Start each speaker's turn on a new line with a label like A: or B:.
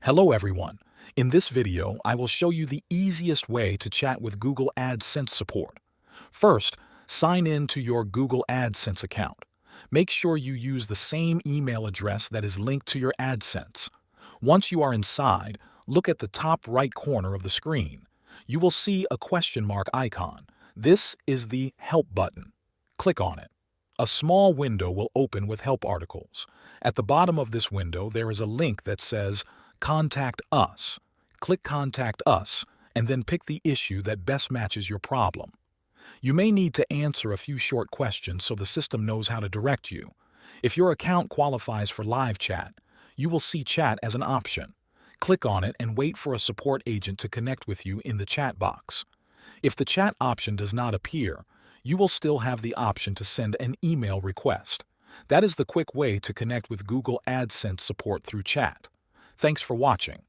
A: Hello everyone. In this video, I will show you the easiest way to chat with Google AdSense support. First, sign in to your Google AdSense account. Make sure you use the same email address that is linked to your AdSense. Once you are inside, look at the top right corner of the screen. You will see a question mark icon. This is the Help button. Click on it. A small window will open with help articles. At the bottom of this window, there is a link that says Contact Us. Click Contact Us and then pick the issue that best matches your problem. You may need to answer a few short questions so the system knows how to direct you. If your account qualifies for live chat, you will see chat as an option. Click on it and wait for a support agent to connect with you in the chat box. If the chat option does not appear, you will still have the option to send an email request. That is the quick way to connect with Google AdSense support through chat. Thanks for watching.